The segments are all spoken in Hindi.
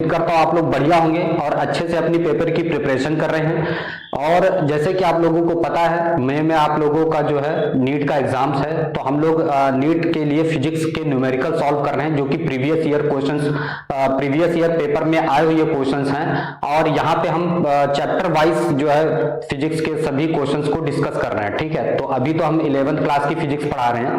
उम्मीद करता हूँ आप लोग बढ़िया होंगे और अच्छे से अपनी पेपर की प्रिपरेशन कर रहे हैं। और जैसे कि आप लोगों को पता है मई में आप लोगों का जो है नीट का एग्जाम्स है, तो हम लोग नीट के लिए फिजिक्स के न्यूमेरिकल सॉल्व कर रहे हैं, जो कि previous year questions, previous year paper में आए हुए क्वेश्चंस हैं। और यहाँ पे हम चैप्टर वाइज जो है फिजिक्स के सभी क्वेश्चंस को डिस्कस कर रहे हैं। ठीक है, तो अभी तो हम 11th क्लास की फिजिक्स पढ़ा रहे हैं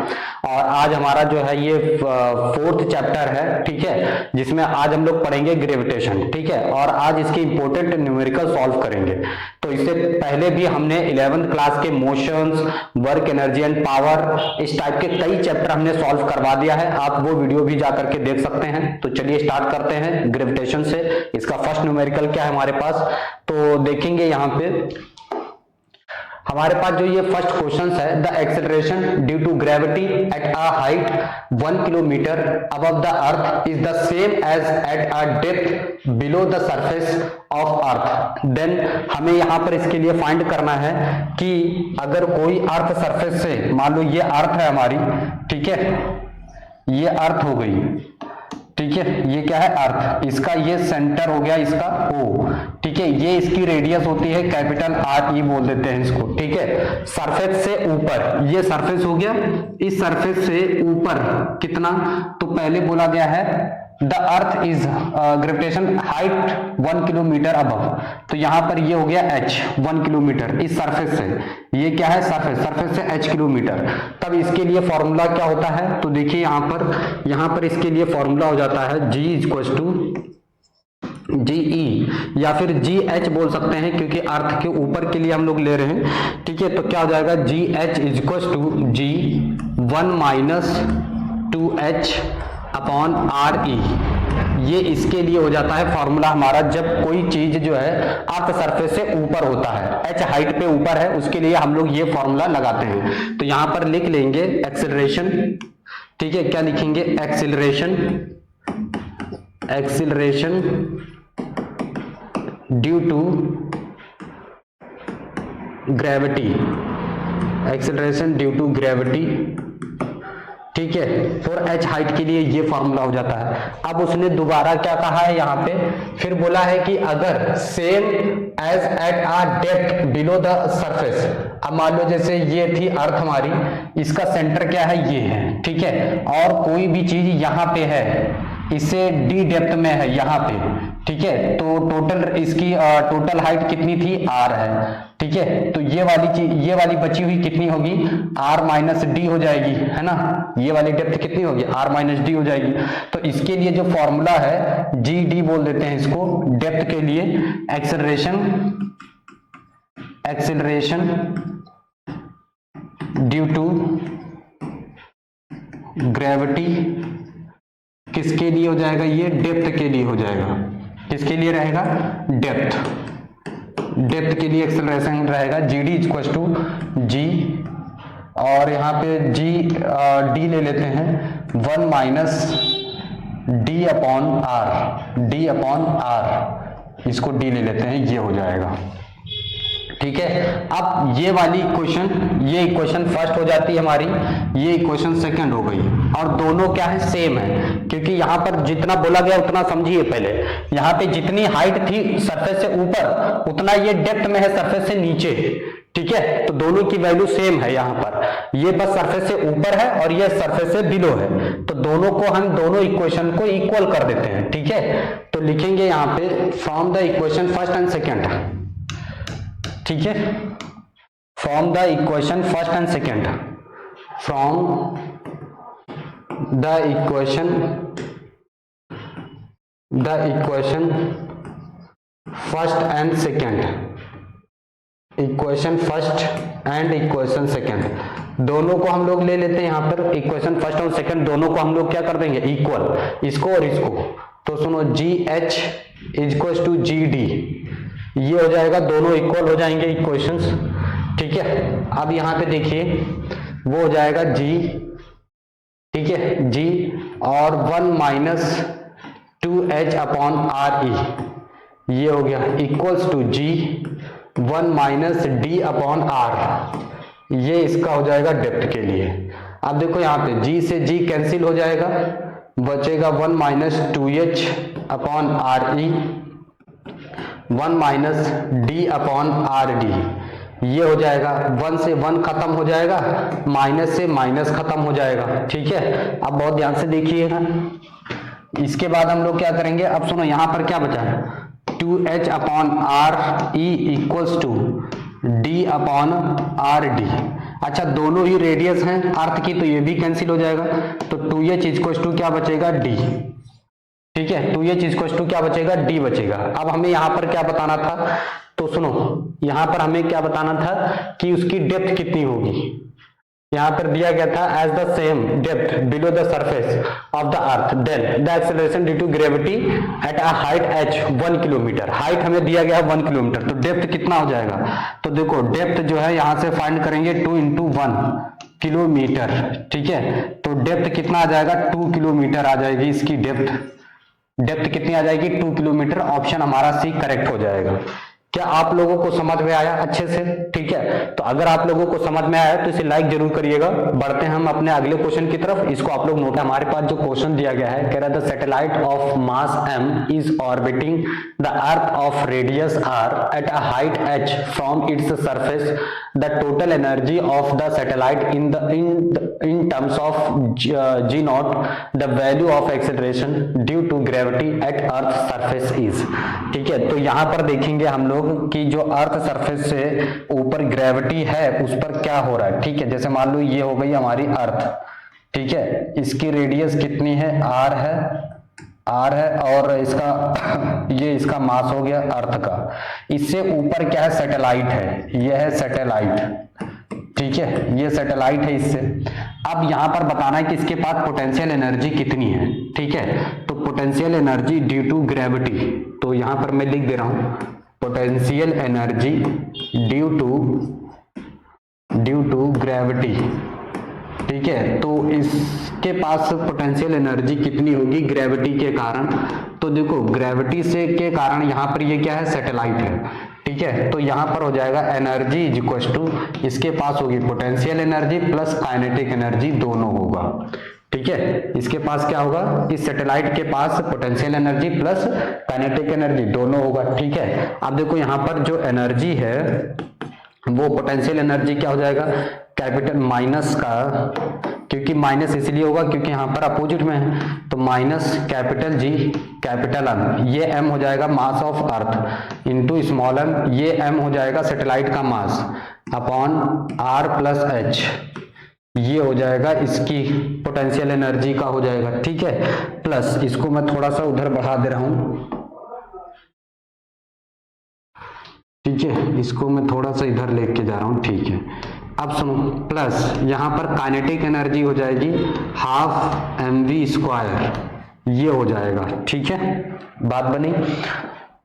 और आज हमारा जो है ये 4th चैप्टर है। ठीक है, जिसमें आज हम लोग पढ़ेंगे ग्रेविटेशन। ठीक है, और आज इसके इंपॉर्टेंट न्यूमेरिकल सॉल्व करेंगे। तो इससे पहले भी हमने 11th क्लास के motions, work, energy and power, इस टाइप के कई चैप्टर हमने सॉल्व करवा दिया है। आप वो वीडियो भी जाकर के देख सकते हैं। तो चलिए स्टार्ट करते हैं ग्रेविटेशन से। इसका फर्स्ट न्यूमेरिकल क्या है हमारे पास, तो देखेंगे यहाँ पे हमारे पास जो ये फर्स्ट क्वेश्चन है, the acceleration due to gravity at a height 1 kilometre above the earth is the same as at a depth below the surface of earth. Then हमें यहाँ पर इसके लिए फाइंड करना है कि अगर कोई अर्थ सरफेस से, मान लो ये अर्थ है हमारी, ठीक है, ये अर्थ हो गई, ठीक है, ये क्या है अर्थ, इसका ये सेंटर हो गया इसका O, ठीक है, ये इसकी रेडियस होती है कैपिटल RE बोल देते हैं इसको। ठीक है, सरफेस से ऊपर, ये सरफेस हो गया, इस सरफेस से ऊपर कितना, तो पहले बोला गया है the earth is gravitation height 1 kilometre above, तो यहां पर ये हो गया h 1 किलोमीटर इस सरफेस से, ये क्या है सरफेस से h किलोमीटर। तब इसके लिए फॉर्मूला क्या होता है, तो देखिए यहां पर इसके लिए फॉर्मूला हो जाता है G इक्वल्स टू GE या फिर GH बोल सकते हैं, क्योंकि अर्थ के ऊपर के लिए हम लोग ले रहे हैं। ठीक है, तो क्या हो जाएगा GH equals to G 1 minus 2H upon RE। ये इसके लिए हो जाता है फॉर्मूला हमारा, जब कोई चीज जो है अर्थ सरफेस से ऊपर होता है, h हाइट पे ऊपर है, उसके लिए हम लोग ये फॉर्मूला लगाते हैं। तो यहां पर लिख लेंगे एक्सेलरेशन। ठीक है, क्या लिखेंगे, acceleration due to gravity, acceleration due to gravity. ठीक है, फॉर h हाइट के लिए ये फॉर्मूला हो जाता है। अब उसने दोबारा क्या कहा है यहाँ पे, फिर बोला है कि अगर same as at a depth below the surface, अब मान लो जैसे ये थी अर्थ हमारी, इसका सेंटर क्या है, ये है, ठीक है, और कोई भी चीज यहाँ पे है, इससे d डेप्थ में है यहाँ पे, ठीक है, तो टोटल इसकी टोटल हाइट कितनी थी, r है। ठीक है, तो ये वाली चीज, ये वाली बची हुई कितनी होगी, r माइनस डी हो जाएगी, है ना, ये वाली डेप्थ कितनी होगी, r माइनस डी हो जाएगी। तो इसके लिए जो फॉर्मूला है GD बोल देते हैं इसको, डेप्थ के लिए, एक्सेलरेशन ड्यू टू ग्रेविटी, किसके लिए हो जाएगा, ये डेप्थ के लिए हो जाएगा, किसके लिए रहेगा, डेप्थ के लिए एक्सेलरेशन रहेगा GD इक्वल टू G, और यहाँ पे D ले लेते हैं 1 माइनस D अपॉन R, इसको D ले लेते हैं, ये हो जाएगा। ठीक है, अब ये वाली इक्वेशन, ये इक्वेशन फर्स्ट हो जाती है हमारी, ये इक्वेशन सेकंड हो गई, और दोनों क्या है, सेम है, क्योंकि यहाँ पर जितना बोला गया उतना समझिए पहले। यहाँ पे जितनी हाइट थी सरफेस से ऊपर, उतना ये डेप्थ में है सरफेस से नीचे। ठीक है, तो दोनों की वैल्यू सेम है यहाँ पर, ये बस सरफेस से ऊपर है और ये सरफेस से बिलो है, तो दोनों को हम दोनों इक्वेशन को इक्वल कर देते हैं। ठीक है, तो लिखेंगे यहाँ पे from the equation first and second. ठीक है, from the equation first and second, from the equation first and second, equation first and equation second, दोनों को हम लोग ले लेते हैं यहाँ पर, इक्वेशन फर्स्ट और सेकेंड दोनों को हम लोग क्या कर देंगे, इक्वल, इसको और इसको। तो सुनो GH इक्वल टू GD, ये हो जाएगा, दोनों इक्वल हो जाएंगे इक्वेशंस। ठीक है, अब यहाँ पे देखिए वो हो जाएगा G, ठीक है, G और 1 माइनस 2H अपॉन RE, ये हो गया equals to G 1 minus D upon R, ये इसका हो जाएगा डेप्थ के लिए। अब देखो यहाँ पे G से G कैंसिल हो जाएगा, बचेगा 1 माइनस 2H अपॉन आर ई 1 minus D upon R D, ये हो जाएगा 1 से 1 खत्म हो जाएगा, माइनस से माइनस खत्म हो जाएगा। ठीक है, अब बहुत ध्यान से देखिएगा। इसके बाद हम लोग क्या करेंगे, अब सुनो यहां पर क्या बचा है, 2h upon R E equals to D upon R D. अच्छा, दोनों ही रेडियस हैं अर्थ की, तो ये भी कैंसिल हो जाएगा, तो 2h इक्वल्स टू क्या बचेगा, डी। ठीक है, 2h इक्वल्स टू क्या बचेगा, डी बचेगा। अब हमें यहां पर क्या बताना था, तो सुनो यहां पर हमें क्या बताना था कि उसकी डेप्थ कितनी होगी। यहां पर दिया गया था as the same depth below the surface of the earth then the acceleration due to gravity at a height h 1 kilometre. Height हमें दिया गया है 1 किलोमीटर, तो डेप्थ कितना हो जाएगा, तो देखो डेप्थ जो है यहां से फाइंड करेंगे 2 इंटू 1 किलोमीटर। ठीक है, तो डेप्थ कितना आ जाएगा, 2 किलोमीटर आ जाएगी इसकी डेप्थ। डेप्थ कितनी आ जाएगी, 2 किलोमीटर। ऑप्शन हमारा सी करेक्ट हो जाएगा। क्या आप लोगों को समझ में आया अच्छे से? ठीक है, तो अगर आप लोगों को समझ में आया तो इसे लाइक जरूर करिएगा। बढ़ते हैं हम अपने अगले क्वेश्चन की तरफ। इसको आप लोग नोट, हमारे पास जो क्वेश्चन दिया गया है, कह रहा है the satellite of mass m is orbiting the earth of radius r eight a height h from its surface. The total energy of the satellite in terms of g naught, the value of acceleration due to gravity at earth surface is। ठीक है, तो यहां पर देखेंगे हम लोग कि जो अर्थ सरफेस से ऊपर ग्रेविटी है उस पर क्या हो रहा है। ठीक है, जैसे मान लो ये हो गई हमारी अर्थ। ठीक है, इसकी रेडियस कितनी है, r है और इसका ये इसका मास हो गया अर्थ का। इससे ऊपर क्या है, सैटेलाइट है, यह है सैटेलाइट। ठीक है, ये सैटेलाइट है इससे। अब यहां पर बताना है कि इसके पास पोटेंशियल एनर्जी कितनी है। ठीक है, तो potential energy due to gravity, तो यहां पर मैं लिख दे रहा हूं potential energy due to gravity. ठीक है, तो इसके पास पोटेंशियल एनर्जी कितनी होगी ग्रेविटी के कारण, तो देखो ग्रेविटी से के कारण यहां पर ये क्या है, सैटेलाइट है। ठीक है, तो यहां पर हो जाएगा एनर्जी इज इक्वल टू, इसके पास होगी potential energy plus kinetic energy, दोनों होगा। ठीक है, इसके पास क्या होगा, इस सैटेलाइट के पास potential energy plus kinetic energy दोनों होगा। ठीक है, अब देखो यहां पर जो एनर्जी है वो पोटेंशियल एनर्जी क्या हो जाएगा, कैपिटल माइनस का, क्योंकि माइनस इसलिए होगा क्योंकि यहां पर अपोजिट में है, तो minus capital G capital M, ये एम हो जाएगा mass of earth into small M, ये एम हो जाएगा सैटेलाइट का mass upon R plus H, ये हो जाएगा इसकी पोटेंशियल एनर्जी का हो जाएगा। ठीक है, प्लस इसको मैं थोड़ा सा उधर बढ़ा दे रहा हूं। ठीक है, इसको मैं थोड़ा सा इधर लेके जा रहा हूं। ठीक है, अब सुनो, प्लस यहां पर काइनेटिक एनर्जी हो जाएगी हाफ mv स्क्वायर, ये हो जाएगा। ठीक है, बात बनी।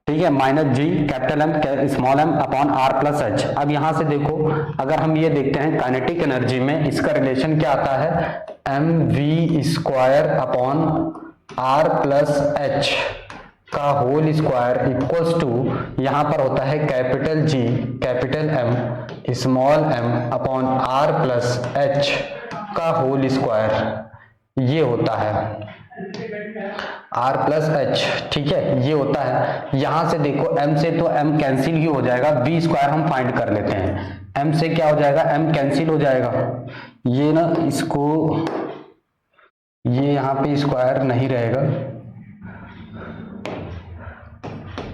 ठीक है, minus G capital M small M upon R plus H. अब यहां से देखो, अगर हम ये देखते हैं काइनेटिक एनर्जी में इसका रिलेशन क्या आता है, mv square upon R plus H का होल स्क्वायर इक्वल्स टू, यहां पर होता है capital G capital M small M upon R plus H का होल स्क्वायर, ये होता है आर प्लस एच। ठीक है, ये होता है। यहां से देखो m से तो m कैंसिल ही हो जाएगा, v स्क्वायर हम फाइंड कर लेते हैं। m से क्या हो जाएगा, m कैंसिल हो जाएगा, ये ना इसको, ये यहां पे स्क्वायर नहीं रहेगा,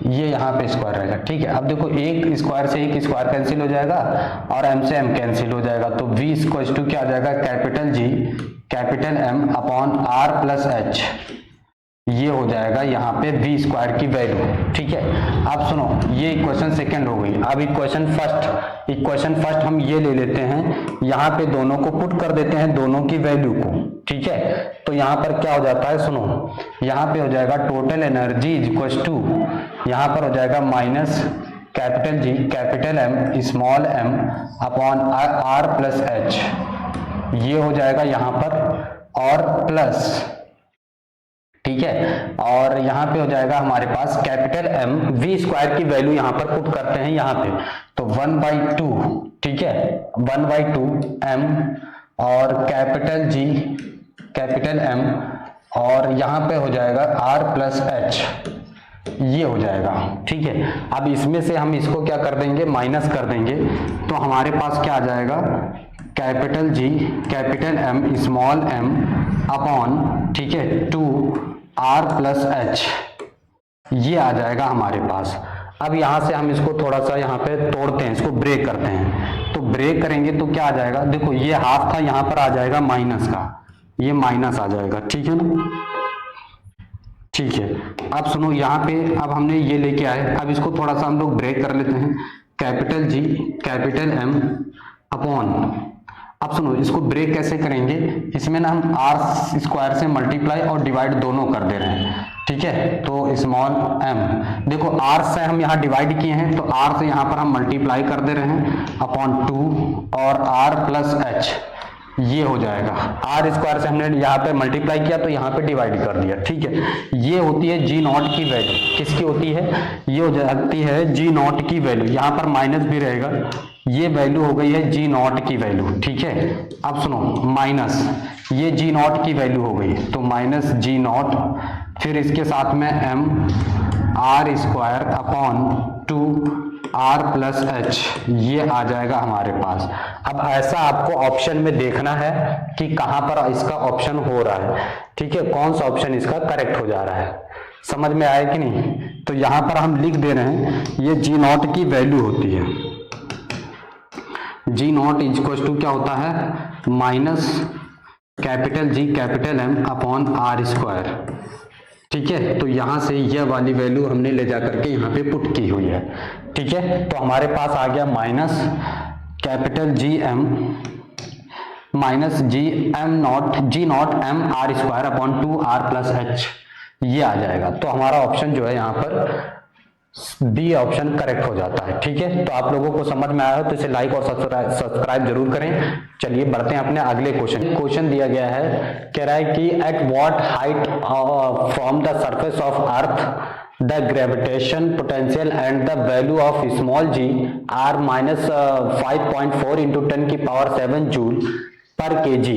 ये यहाँ पे स्क्वायर रहेगा। ठीक है, अब देखो एक स्क्वायर से एक स्क्वायर कैंसिल हो जाएगा और m से m कैंसिल हो जाएगा, तो v इक्वल टू क्या आ जाएगा, capital G capital m upon R plus H, ये हो जाएगा यहाँ पे v स्क्वायर की वैल्यू। ठीक है, अब सुनो, ये इक्वेशन सेकंड हो गई। अब इक्वेशन फर्स्ट हम ये ले लेते हैं, यहाँ पे दोनों को पुट कर देते हैं, दोनों की वैल्यू को। ठीक है, तो यहाँ पर क्या हो जाता है, सुनो यहाँ पे हो जाएगा total energy is equal to, यहाँ पर हो जाएगा minus capital G capital M small M upon R plus H, ये हो जाएगा यहाँ पर, और प्लस, ठीक है, और यहाँ पे हो जाएगा हमारे पास कैपिटल एम, वी स्क्वायर की वैल्यू यहाँ पर पुट करते हैं यहाँ पे, तो 1/2, ठीक है 1/2 एम और कैपिटल जी कैपिटल एम और यहाँ पे हो जाएगा R+H, ये हो जाएगा। ठीक है, अब इसमें से हम इसको क्या कर देंगे, माइनस कर देंगे, तो हमारे पास क्या आ जाएगा, capital G capital M small m upon, ठीक है, 2R+H, ये आ जाएगा हमारे पास। अब यहाँ से हम इसको थोड़ा सा यहाँ पे तोड़ते हैं, इसको ब्रेक करते हैं, तो ब्रेक करेंगे तो क्या आ जाएगा, देखो ये हाफ था, यहाँ पर आ जाएगा माइनस का, ये माइनस आ जाएगा। ठीक है ना, ठीक है। अब सुनो यहाँ पे, अब हमने ये लेके आए, अब इसको थोड़ा सा हम लोग ब्रेक कर लेते हैं, capital G capital M upon, अब सुनो इसको ब्रेक कैसे करेंगे, इसमें ना हम R² से मल्टीप्लाई और डिवाइड दोनों कर दे रहे हैं। ठीक है, तो स्मॉल m, देखो R से हम यहाँ डिवाइड किए हैं तो R से यहाँ पर हम मल्टीप्लाई कर दे रहे हैं अपॉन 2 और R+H, ये हो जाएगा। R² से हमने यहाँ पे मल्टीप्लाई किया तो यहाँ पे डिवाइड कर दिया। ठीक है, ये होती है G0 की वैल्यू, किसकी होती है, ये हो जाती है G0 की वैल्यू, यहाँ पर माइनस भी रहेगा, ये वैल्यू हो गई है G0 की वैल्यू। ठीक है, अब सुनो माइनस, ये G0 की वैल्यू हो गई, तो माइनस G0, फिर इसके साथ में m R² अपॉन 2R+H, ये आ जाएगा हमारे पास। अब ऐसा आपको ऑप्शन में देखना है कि कहां पर इसका ऑप्शन हो रहा है। ठीक है, कौन सा ऑप्शन इसका करेक्ट हो जा रहा है, समझ में आया कि नहीं। तो यहां पर हम लिख दे रहे हैं, ये G0 की वैल्यू होती है, G0 इक्वल टू क्या होता है, minus capital G capital M upon R²। ठीक है, तो यहां से यह वाली वैल्यू हमने ले जाकर के यहाँ पे पुट की हुई है। ठीक है, तो हमारे पास आ गया minus capital GM minus G0 M R² upon 2R+H, ये आ जाएगा। तो हमारा ऑप्शन जो है यहाँ पर बी ऑप्शन करेक्ट हो जाता है। ठीक है, तो आप लोगों को समझ में आया हो तो इसे लाइक और सब्सक्राइब जरूर करें। चलिए बढ़ते हैं अपने अगले क्वेश्चन दिया गया है, कह रहा है कि at what height from the surface of earth the gravitation potential and the value of small g are -5.4 into 10⁷ joule per kg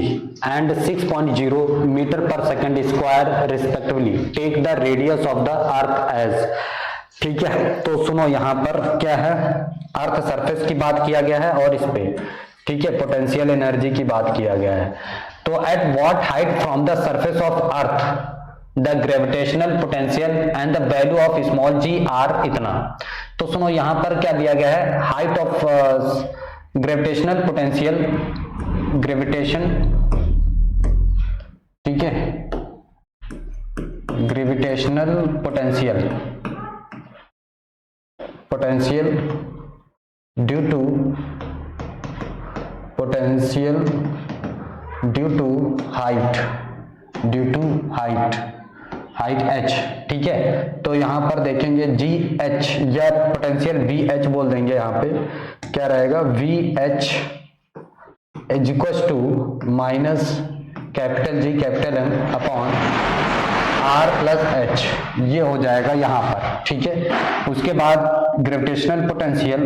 and 6.0 meter per second square respectively. Take the radius of the earth as. ठीक है, तो सुनो यहाँ पर क्या है, अर्थ सरफेस की बात किया गया है और इस पे, ठीक है, पोटेंशियल एनर्जी की बात किया गया है। तो at what height from the surface of earth the gravitational potential and the value of small g are इतना। तो सुनो यहाँ पर क्या दिया गया है, height of gravitational potential, gravitation, ठीक है, gravitational potential due to height h। ठीक है, तो यहां पर देखेंगे GH या पोटेंशियल VH बोल देंगे, यहां पे क्या रहेगा, VH is equal to minus capital G capital M upon R+H, ये हो जाएगा यहां पर। ठीक है, उसके बाद gravitational potential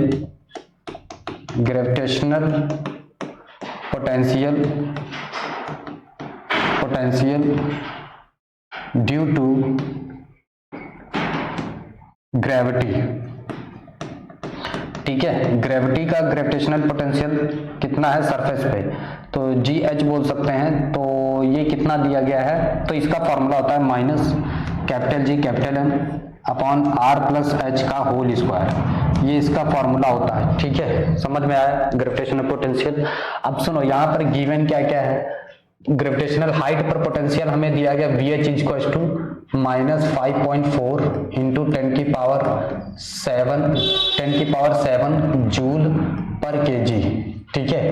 due to gravity. ठीक है, ग्रेविटी का ग्रेविटेशनल पोटेंशियल कितना है सरफेस पे, तो GH बोल सकते हैं। तो ये कितना दिया गया है, तो इसका फॉर्मूला होता है minus capital G capital M upon R+H का होल स्क्वायर, ये इसका फॉर्मूला होता है। ठीक है, समझ में आया ग्रेविटेशनल पोटेंशियल। अब सुनो यहाँ पर गिवन क्या क्या है, ग्रेविटेशनल हाइट पर पोटेंशियल हमें दिया गया VH equal to -5.4 into 10⁷ joule per kg। ठीक है,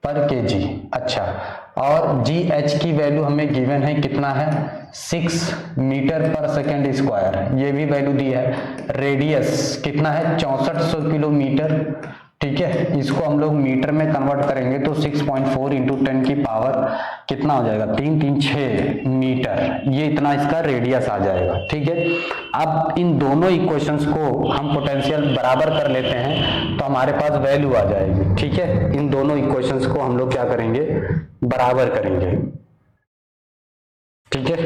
पर kg। अच्छा, और GH की वैल्यू हमें गिवन है, कितना है, 6 मीटर पर सेकेंड स्क्वायर, ये भी वैल्यू दी है। रेडियस कितना है, 6400 किलोमीटर। ठीक है, इसको हम लोग मीटर में कन्वर्ट करेंगे तो 6.4 इंटू 10⁻, कितना हो जाएगा, 336 मीटर, ये इतना इसका रेडियस आ जाएगा। ठीक है, अब इन दोनों इक्वेशंस को हम पोटेंशियल बराबर कर लेते हैं तो हमारे पास वैल्यू आ जाएगी। ठीक है, इन दोनों इक्वेशंस को हम लोग क्या करेंगे, बराबर करेंगे। ठीक है,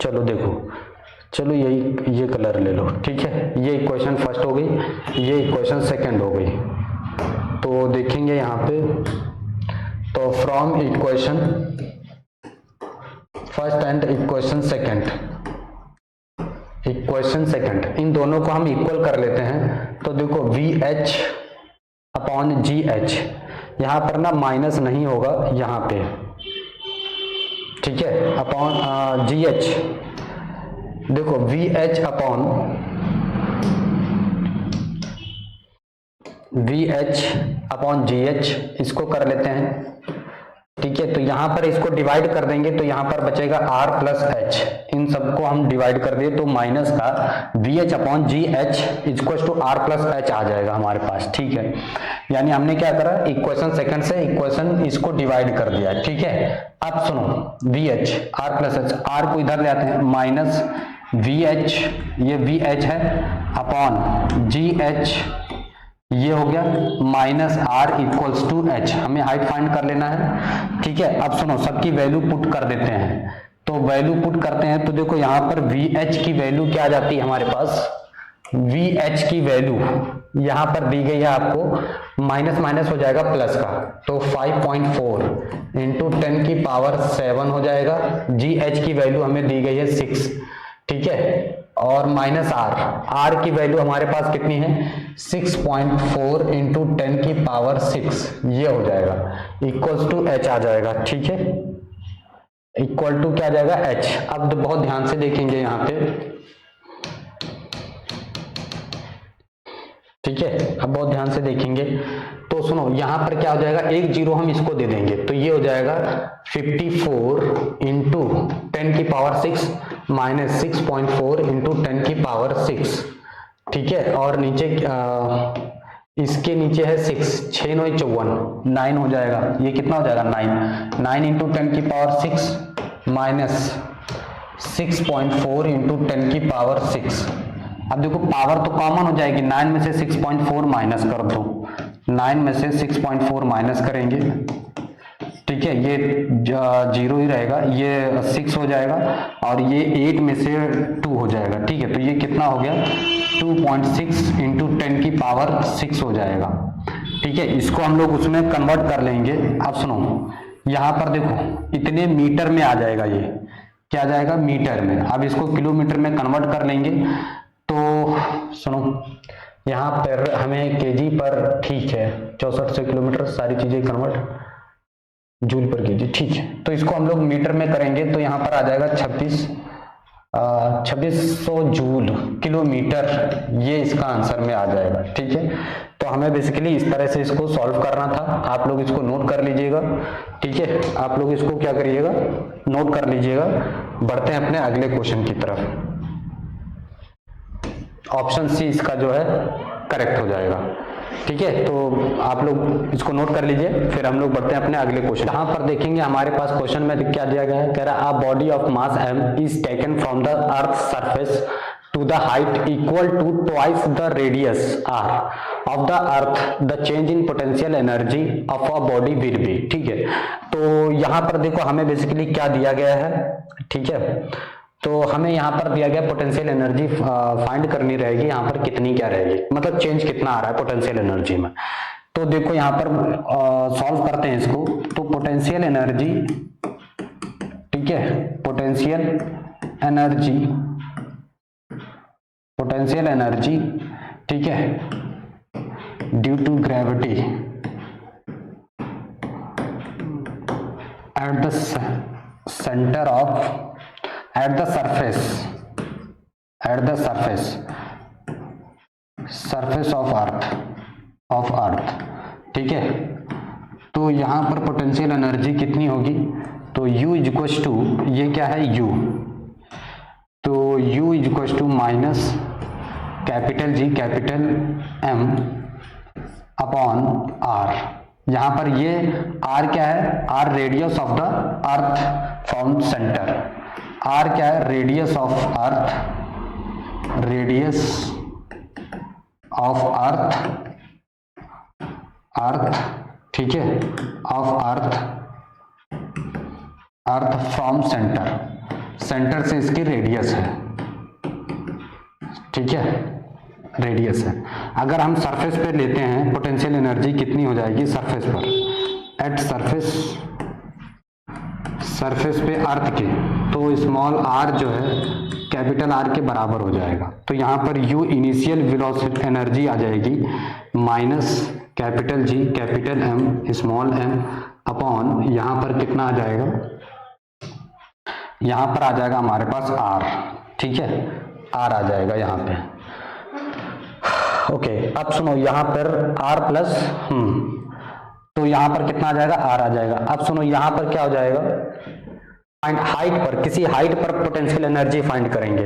चलो देखो, चलो यही ये कलर ले लो, ठीक है। ये इक्वेशन फर्स्ट हो गई, ये इक्वेशन सेकंड हो गई। तो देखेंगे यहाँ पे, तो from equation first and equation second in दोनों को हम इक्वल कर लेते हैं। तो देखो VH अपॉन GH, यहां पर ना माइनस नहीं होगा यहां पे, ठीक है, अपॉन GH। देखो VH अपॉन GH इसको कर लेते हैं, ठीक है। तो यहां पर इसको डिवाइड कर देंगे तो यहां पर बचेगा R प्लस H, इन सबको हम डिवाइड कर दिए तो माइनस का VH upon GH equal to R plus H आ जाएगा हमारे पास, ठीक है। यानी हमने क्या करा, इक्वेशन सेकंड से इक्वेशन इसको डिवाइड कर दिया, ठीक है। अब सुनो, VH R plus H, R को इधर ले आते हैं, माइनस VH, ये VH है, अपॉन GH ये हो गया, minus R equals to H, हमें हाइट फाइंड कर लेना है, ठीक है। अब सुनो, सबकी वैल्यू पुट कर देते हैं। तो वैल्यू पुट करते हैं तो देखो यहाँ पर VH की वैल्यू क्या आ जाती है हमारे पास, VH की वैल्यू यहाँ पर दी गई है आपको, माइनस माइनस हो जाएगा प्लस का, तो 5.4 इंटू 10 की पावर 7 हो जाएगा। GH की वैल्यू हमें दी गई है 6, ठीक है, और माइनस R की वैल्यू हमारे पास कितनी है, 6.4 इंटू 10 की पावर 6, ये हो जाएगा, इक्वल्स टू H आ जाएगा, ठीक है, इक्वल टू क्या आ जाएगा H। अब तो बहुत ध्यान से देखेंगे यहाँ पे, ठीक है, अब बहुत ध्यान से देखेंगे तो सुनो, यहां पर क्या हो जाएगा, एक जीरो हम इसको दे देंगे तो ये हो जाएगा 54 इंटू 10 की पावर 6 माइनस 6.4 इंटू 10 की पावर 6, ठीक है। और नीचे इसके नीचे है 6, 6 9 54, 9 हो जाएगा, ये कितना हो जाएगा 9 इंटू 10 की पावर 6 माइनस 6.4 इंटू 10 की पावर 6। अब देखो पावर तो कॉमन हो जाएगी, 9 में से 6.4 माइनस कर दो, 9 में से 6.4 माइनस करेंगे, ठीक है, ये 0 ही रहेगा, ये 6 हो जाएगा, और ये 8 में से 2 हो जाएगा, ठीक है। तो ये कितना हो गया, 2.6 इंटू 10 की पावर 6 हो जाएगा, ठीक है। इसको हम लोग उसमें कन्वर्ट कर लेंगे। अब सुनो, यहाँ पर देखो इतने मीटर में आ जाएगा, ये क्या आ जाएगा, मीटर में। अब इसको किलोमीटर में कन्वर्ट कर लेंगे तो सुनो, यहाँ पर हमें केजी पर, ठीक है, 6400 किलोमीटर, सारी चीजें कन्वर्ट जूल पर केजी, ठीक है। तो इसको हम लोग मीटर में करेंगे तो यहाँ पर आ जाएगा 2600 जूल किलोमीटर, ये इसका आंसर में आ जाएगा, ठीक है। तो हमें बेसिकली इस तरह से इसको सॉल्व करना था, आप लोग इसको नोट कर लीजिएगा, ठीक है। आप लोग इसको क्या करिएगा, नोट कर लीजिएगा। बढ़ते हैं अपने अगले क्वेश्चन की तरफ। ऑप्शन सी इसका जो है करेक्ट हो जाएगा, ठीक है। तो आप लोग इसको नोट कर लीजिए, फिर हम लोग बढ़ते हैं अपने अगले क्वेश्चन। यहाँ पर देखेंगे हमारे पास क्वेश्चन में क्या दिया गया है, कह रहा है a body of mass m is taken from the earth surface to the height equal to twice the radius r of the earth, the change in potential energy of a body will be, ठीक है। तो यहाँ पर देखो हमें बेसिकली क्या दिया गया है, ठीक है। तो हमें यहाँ पर दिया गया पोटेंशियल एनर्जी फाइंड करनी रहेगी, यहाँ पर कितनी क्या रहेगी, मतलब चेंज कितना आ रहा है पोटेंशियल एनर्जी में। तो देखो यहाँ पर सॉल्व करते हैं इसको। तो पोटेंशियल एनर्जी, ठीक है, पोटेंशियल एनर्जी, ठीक है, due to gravity at the centre of at the surface of earth, ठीक है। तो यहां पर पोटेंशियल एनर्जी कितनी होगी, तो U इक्वल्स टू, ये क्या है U, तो U equals to minus capital G capital M upon R। यहां पर ये R क्या है, R radius of the earth from centre, R क्या है, रेडियस ऑफ अर्थ, ठीक है, of earth from centre, centre से इसकी रेडियस है, ठीक है, रेडियस है। अगर हम सरफेस पे लेते हैं पोटेंशियल एनर्जी कितनी हो जाएगी सरफेस पर, एट सरफेस पे अर्थ के, तो स्मॉल आर जो है कैपिटल आर के बराबर हो जाएगा। तो यहाँ पर यू इनिशियल वेलोसिटी एनर्जी आ जाएगी minus capital G capital M small M upon यहाँ पर कितना आ जाएगा, यहाँ पर आ जाएगा हमारे पास आर, ठीक है, आर आ जाएगा यहाँ पे। ओके अब सुनो यहाँ पर आर प्लस तो यहाँ पर कितना आ जाएगा, आर आ जाएगा। अब सुनो यहाँ पर क्या हो जाएगा, हाइट पर, किसी हाइट पर पोटेंशियल एनर्जी फाइंड करेंगे,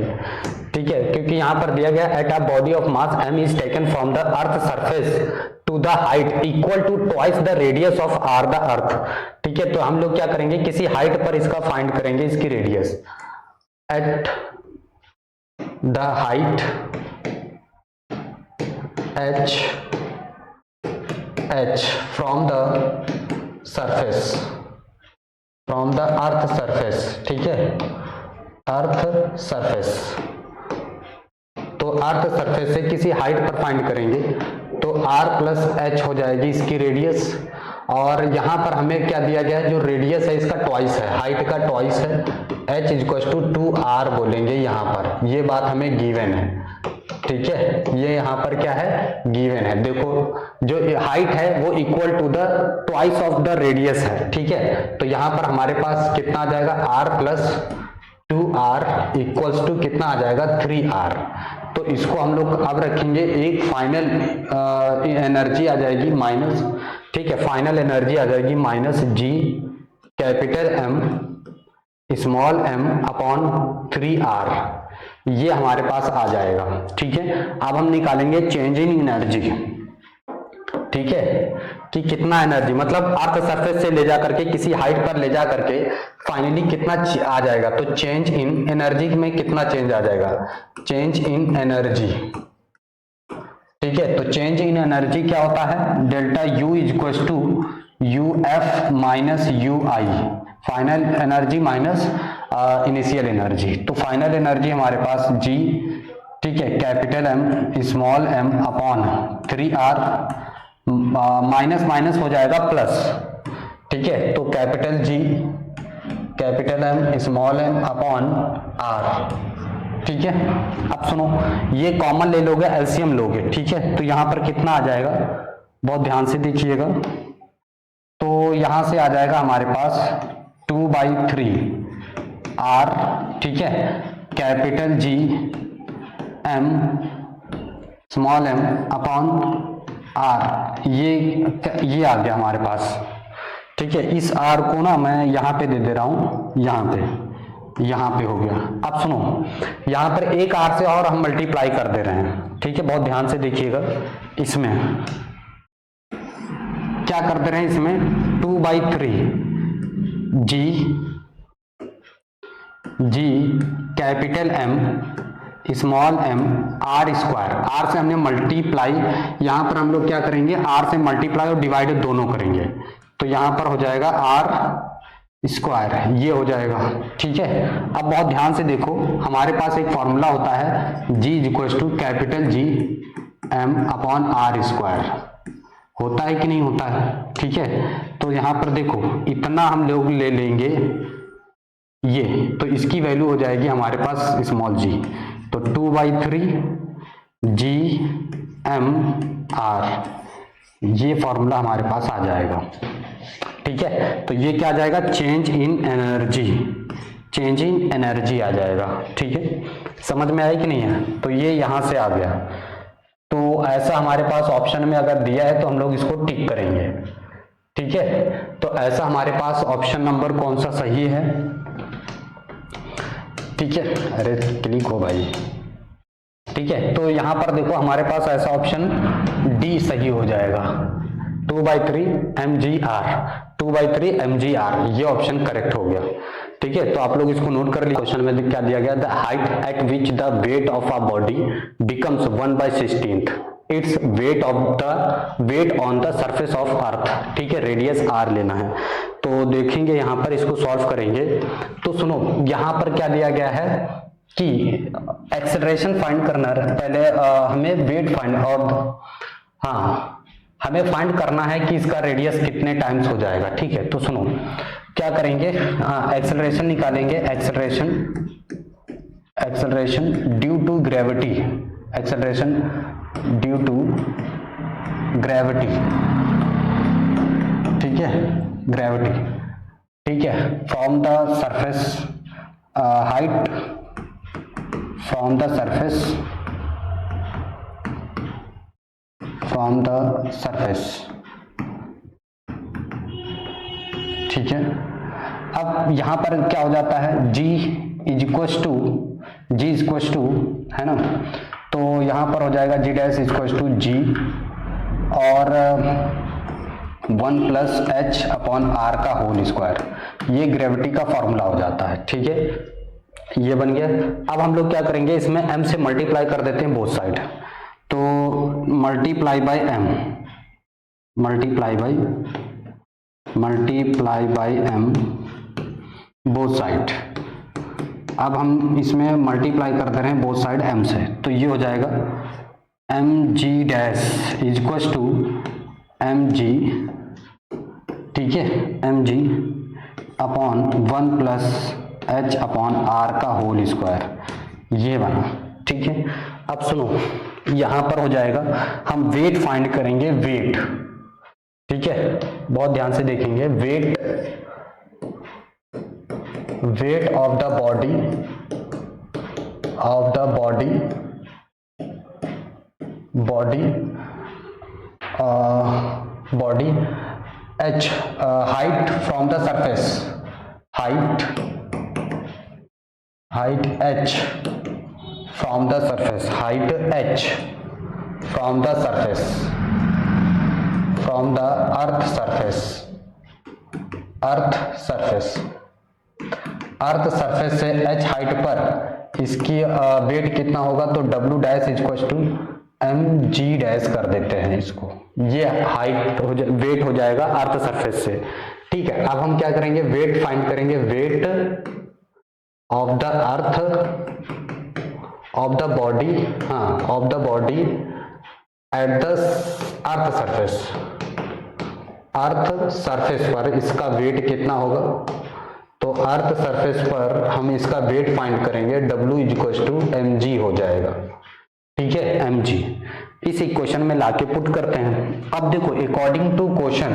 ठीक है, क्योंकि यहाँ पर दिया गया at a body of mass M is taken from the earth surface to the height equal to twice the radius of R the earth, ठीक है। तो हम लोग क्या करेंगे, किसी हाइट पर इसका फाइंड करेंगे, इसकी radius at the height h from the surface, from the earth surface, ठीक है, अर्थ सरफेस। तो अर्थ सरफेस से किसी हाइट पर फाइंड करेंगे तो r प्लस एच हो जाएगी इसकी रेडियस, और यहाँ पर हमें क्या दिया गया है, जो रेडियस है इसका ट्वाइस है, हाइट का ट्वाइस है, h इक्वल टू 2r बोलेंगे यहाँ पर, ये बात हमें गिवन है, ठीक है, ये यहाँ पर क्या है, गिवन है। देखो जो हाइट है वो equal to the twice of the radius है, ठीक है। तो यहाँ पर हमारे पास कितना आ जाएगा, r plus 2r equals to कितना आ जाएगा, 3r। तो इसको हम लोग अब रखेंगे, एक फाइनल एनर्जी आ जाएगी माइनस, ठीक है, फाइनल एनर्जी आ जाएगी minus G capital M small M upon 3r, ये हमारे पास आ जाएगा, ठीक है। अब हम निकालेंगे चेंज इन एनर्जी, ठीक है, कि कितना एनर्जी, मतलब अर्थ सरफेस से ले जा करके किसी हाइट पर ले जा करके फाइनली कितना आ जाएगा। तो चेंज इन एनर्जी में कितना चेंज आ जाएगा, चेंज इन एनर्जी, ठीक है। तो चेंज इन एनर्जी क्या होता है, delta U is equal to U F minus U I, final energy minus initial energy. तो फाइनल एनर्जी हमारे पास जी, ठीक है, capital M small M upon 3r, minus minus हो जाएगा प्लस, ठीक है। तो capital G capital M small M upon r, ठीक है। अब सुनो ये कॉमन ले लोगे, एलसीएम लोगे, ठीक है। तो यहाँ पर कितना आ जाएगा, बहुत ध्यान से देखिएगा, तो यहाँ से आ जाएगा हमारे पास 2/3 r, ठीक है, capital G M small M upon r, ये आ गया हमारे पास, ठीक है। इस r को ना मैं यहाँ पे दे दे रहा हूं, यहाँ पे हो गया। अब सुनो यहाँ पर एक r से और हम मल्टीप्लाई कर दे रहे हैं, ठीक है, बहुत ध्यान से देखिएगा, इसमें क्या कर दे रहे हैं, इसमें 2/3 G capital M small m r square, r से हमने मल्टीप्लाई, यहाँ पर हम लोग क्या करेंगे, आर से मल्टीप्लाई और डिवाइड दोनों करेंगे, तो यहाँ पर हो जाएगा आर स्क्वायर, ये हो जाएगा, ठीक है। अब बहुत ध्यान से देखो, हमारे पास एक फॉर्मूला होता है g is equal to capital G M upon r square, होता है कि नहीं होता है, ठीक है। तो यहाँ पर देखो इतना हम लोग ले लेंगे ये, तो इसकी वैल्यू हो जाएगी हमारे पास स्मॉल जी, तो 2/3 जी एम आर, ये फॉर्मूला हमारे पास आ जाएगा, ठीक है। तो ये क्या आ जाएगा, चेंज इन एनर्जी आ जाएगा, ठीक है। समझ में आई कि नहीं है, तो ये यहां से आ गया। तो ऐसा हमारे पास ऑप्शन में अगर दिया है तो हम लोग इसको टिक करेंगे, ठीक है। तो ऐसा हमारे पास ऑप्शन नंबर कौन सा सही है, ठीक है, अरे क्लिक हो भाई, ठीक है। तो यहां पर देखो हमारे पास ऐसा ऑप्शन डी सही हो जाएगा, 2/3 mgr, ये ऑप्शन करेक्ट हो गया, ठीक है। तो आप लोग इसको नोट कर लीजिए, क्वेश्चन में क्या दिया गया, the height eight which the weight of a body becomes 1/16 its weight on the surface of earth, ठीक है, रेडियस r लेना है। तो तो देखेंगे यहाँ पर, इसको सॉल्व करेंगे। तो सुनो, यहाँ पर क्या दिया गया है कि एक्सेलरेशन फाइंड करना है। पहले हमें वेट फाइंड, और हाँ हमें फाइंड करना है कि इसका रेडियस कितने टाइम्स हो जाएगा। ठीक है, तो सुनो क्या करेंगे, एक्सेलरेशन निकालेंगे। Acceleration due to gravity, acceleration due to gravity, ठीक है, ग्रेविटी, ठीक है, from the surface height, from the surface, from the surface, ठीक है। अब यहां पर क्या हो जाता है, G इज इक्वल टू है ना, तो यहां पर हो जाएगा G dash equal to G और 1 प्लस H अपॉन R का होल स्क्वायर, ये ग्रेविटी का फॉर्मूला हो जाता है। ठीक है, ये बन गया। अब हम लोग क्या करेंगे, इसमें m से मल्टीप्लाई कर देते हैं बोथ साइड, तो multiply by m, multiply by m both side. अब हम इसमें मल्टीप्लाई कर दे रहे हैं बोथ साइड m से, तो ये हो जाएगा mg dash is equal to mg, ठीक है, mg upon 1 plus h upon r का होल स्क्वायर, ये बना। ठीक है, अब सुनो यहां पर हो जाएगा, हम वेट फाइंड करेंगे, वेट, ठीक है, बहुत ध्यान से देखेंगे। Weight of the body, body h, height from the surface, height h from the surface, height h from the surface, from the earth surface से h हाइट पर इसकी वेट कितना होगा, तो W dash equal to mg dash कर देते हैं इसको, ये हाइट वेट हो जाएगा अर्थ सरफेस से। ठीक है, अब हम क्या करेंगे, वेट फाइंड करेंगे, weight of the earth, of the body, हाँ, of the body at the earth surface पर इसका वेट कितना होगा, तो अर्थ सरफेस पर हम इसका वेट फाइंड करेंगे, W is equal to mg हो जाएगा। ठीक है, mg इस इक्वेशन में लाके पुट करते हैं। अब देखो अकॉर्डिंग टू क्वेश्चन,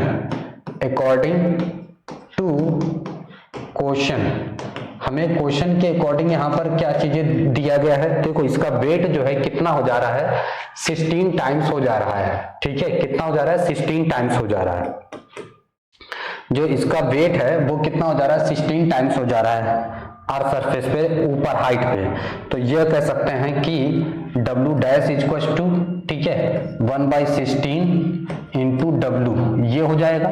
हमें क्वेश्चन के अकॉर्डिंग यहाँ पर क्या चीजें दिया गया है, देखो इसका वेट जो है कितना हो जा रहा है, 16 टाइम्स हो जा रहा है। ठीक है, कितना हो जा रहा है, 16 टाइम्स हो जा रहा है, जो इसका वेट है वो कितना हो जा रहा है, 16 टाइम्स हो जा रहा है अर्थ सरफेस पे, ऊपर हाइट पे। तो ये कह सकते हैं कि W डैश इक्वल टू, ठीक है, 1/16 इंटू W, ये हो जाएगा।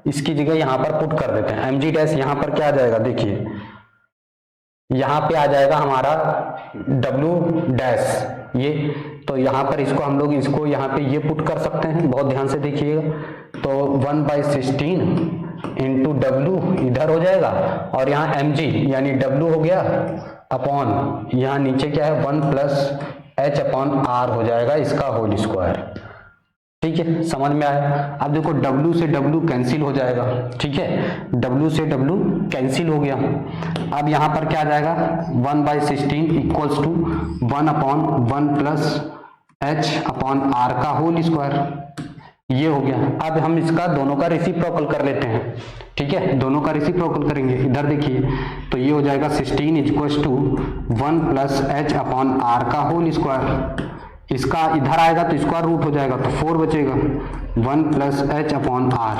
इसकी जगह यहाँ पर पुट कर देते हैं mg डैश, यहाँ पर क्या आ जाएगा, देखिए यहाँ पे आ जाएगा हमारा W डैश, ये तो यहाँ पर इसको हम लोग इसको यहाँ पे ये पुट कर सकते हैं, बहुत ध्यान से देखिएगा। तो 1/16 इंटू W इधर हो जाएगा, और यहाँ mg यानी W हो गया अपॉन, यहाँ नीचे क्या है, 1 प्लस h अपॉन r हो जाएगा, इसका होल स्क्वायर। ठीक है, समझ में आया। अब देखो W से W कैंसिल हो जाएगा, ठीक है, W से W कैंसिल हो गया। अब यहाँ पर क्या आ जाएगा, 1/16 equals to 1 upon 1 plus h upon r का होल स्क्वायर, ये हो गया। अब हम इसका दोनों का रेसिप्रोकल कर लेते हैं। ठीक है, दोनों का रेसिप्रोकल करेंगे, इधर देखिए, तो ये हो जाएगा 16 equals to 1 plus h upon r का होल स्क्वायर, इसका इधर आएगा तो स्क्वायर रूट हो जाएगा, तो 4 बचेगा, 1 प्लस h अपॉन r।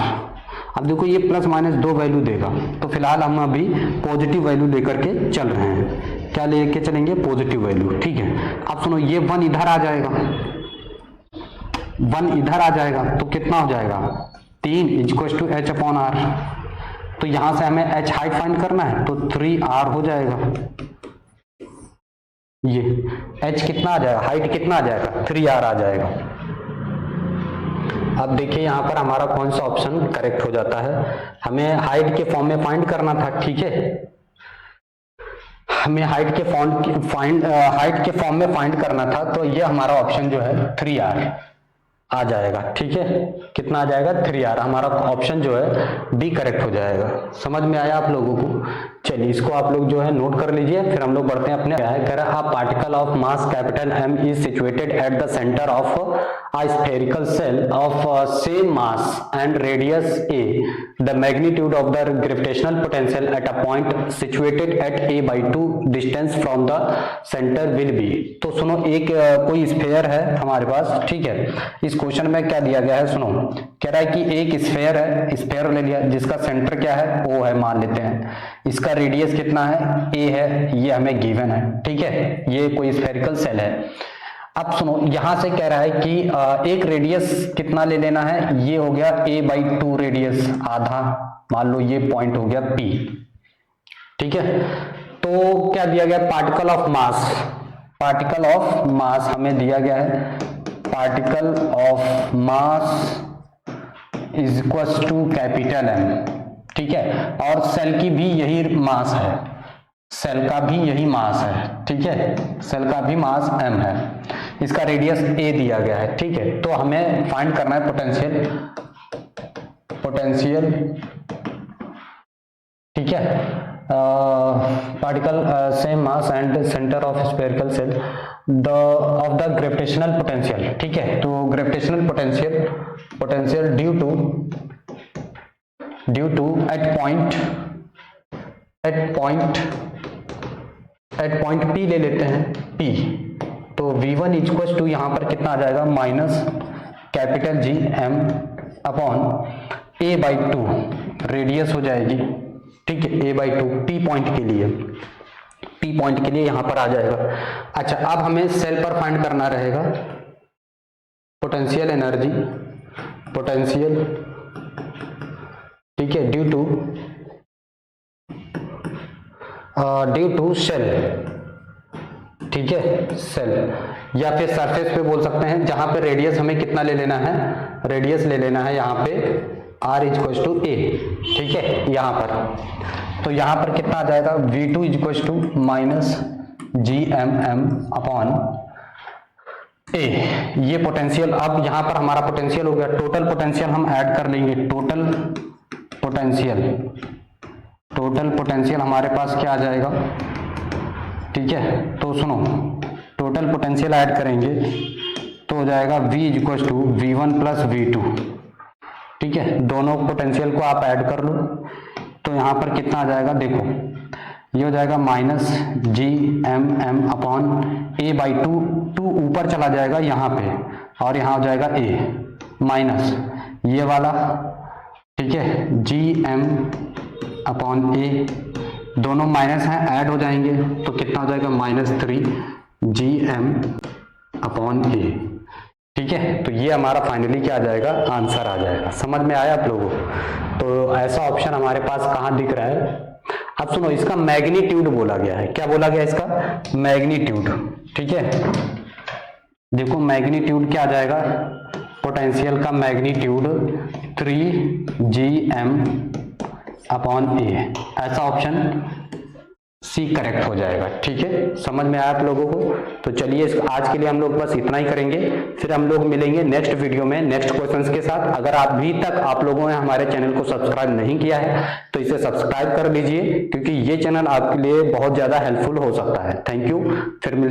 अब देखो ये प्लस माइनस 2 वैल्यू देगा, तो फिलहाल हम अभी पॉजिटिव वैल्यू लेकर के चल रहे हैं। क्या लेके चलेंगे, पॉजिटिव वैल्यू। ठीक है, अब सुनो, ये 1 इधर आ जाएगा, 1 इधर आ जाएगा, तो कितना हो जाएगा, 3 equal to h upon r। तो यहां से हमें h हाइट फाइंड करना है, तो 3r हो जाएगा। ये h कितना आ जाएगा, हाइट कितना आ जाएगा, 3r आ जाएगा। अब देखिए यहाँ पर हमारा कौन सा ऑप्शन करेक्ट हो जाता है। हमें हाइट के फॉर्म में फाइंड करना था, ठीक है, हमें हाइट के फॉर्म में फाइंड करना था, तो ये हमारा ऑप्शन जो है 3R आ जाएगा, ठीक है। कितना आ जाएगा? 3R। हमारा ऑप्शन जो है बी करेक्ट हो जाएगा। समझ में आया आप लोगों को? चलिए इसको आप लोग जो है नोट कर लीजिए, फिर हम लोग बढ़ते हैं अपने। क्या है कह रहा है, particle of mass capital M is situated at the centre of a spherical cell of same mass and radius a. The magnitude of the gravitational potential at a point situated at a/2 distance from the center will be. तो सुनो, एक कोई स्फेयर है हमारे पास, ठीक है। इस क्वेश्चन में क्या दिया गया है, सुनो, कह रहा है कि एक स्फेयर है, स्फेयर ले लिया जिसका सेंटर क्या है, O है मान लेते हैं। इसका रेडियस कितना है, a है, ये हमें गिवन है, ठीक है। ये कोई स्फेरिकल सेल है। अब सुनो, यहां से कह रहा है कि एक रेडियस कितना ले लेना है, ये हो गया a/2 रेडियस, आधा, मान लो ये पॉइंट हो गया P, ठीक है। तो क्या दिया गया, पार्टिकल ऑफ मास हमें दिया गया है, particle of mass is equals to capital M, ठीक है। और सेल की भी यही मास है, सेल का भी यही मास है, ठीक है, सेल का भी मास M है। इसका रेडियस a दिया गया है, ठीक है। तो हमें फाइंड करना है पोटेंशियल, ठीक है। Particle same mass and centre of spherical shell of the gravitational potential, ठीक है। तो gravitational potential due to at point P ले लेते हैं, P। तो V1 इक्वल टू यहाँ पर कितना आ जाएगा, minus capital G M upon a/2 radius हो जाएगी, ठीक है, a/2 P पॉइंट के लिए यहाँ पर आ जाएगा। अच्छा, अब हमें सेल पर फाइंड करना रहेगा पोटेंशियल एनर्जी, ठीक है, ड्यू टू सेल, ठीक है, सेल, या फिर सरफेस पे बोल सकते हैं, जहां पे रेडियस हमें कितना ले लेना है, रेडियस ले लेना है यहाँ पे R इक्वल टू A, ठीक है, यहाँ पर। तो यहाँ पर कितना आ जाएगा, V2 equal to minus GMM upon A। ये पोटेंशियल, अब यहाँ पर हमारा पोटेंशियल हो गया, टोटल पोटेंशियल हम ऐड कर लेंगे, टोटल पोटेंशियल हमारे पास क्या आ जाएगा, ठीक है। तो सुनो, टोटल पोटेंशियल ऐड करेंगे तो हो जाएगा V equal to V1 plus V2, ठीक है। दोनों पोटेंशियल को आप ऐड कर लो, तो यहाँ पर कितना आ जाएगा, देखो, ये हो जाएगा माइनस GMM अपॉन a/2, 2 ऊपर चला जाएगा यहाँ पे, और यहाँ हो जाएगा a माइनस ये वाला, ठीक है, GM अपॉन a, दोनों माइनस हैं, ऐड हो जाएंगे तो कितना हो जाएगा, -3 GM अपॉन a, ठीक है। तो ये हमारा फाइनली क्या आ जाएगा, आंसर आ जाएगा। समझ में आया आप लोगों को? तो ऐसा ऑप्शन हमारे पास कहाँ दिख रहा है। अब सुनो, इसका मैग्नीट्यूड बोला गया है, क्या बोला गया, इसका मैग्नीट्यूड, ठीक है। देखो मैग्नीट्यूड क्या आ जाएगा, पोटेंशियल का मैग्नीट्यूड 3GM अपॉन A, ऐसा ऑप्शन C करेक्ट हो जाएगा, ठीक है। समझ में आया आप लोगों को? तो चलिए आज के लिए हम लोग बस इतना ही करेंगे, फिर हम लोग मिलेंगे नेक्स्ट वीडियो में नेक्स्ट क्वेश्चंस के साथ। अगर अभी तक आप लोगों ने हमारे चैनल को सब्सक्राइब नहीं किया है तो इसे सब्सक्राइब कर लीजिए, क्योंकि ये चैनल आपके लिए बहुत ज्यादा हेल्पफुल हो सकता है। थैंक यू, फिर मिलते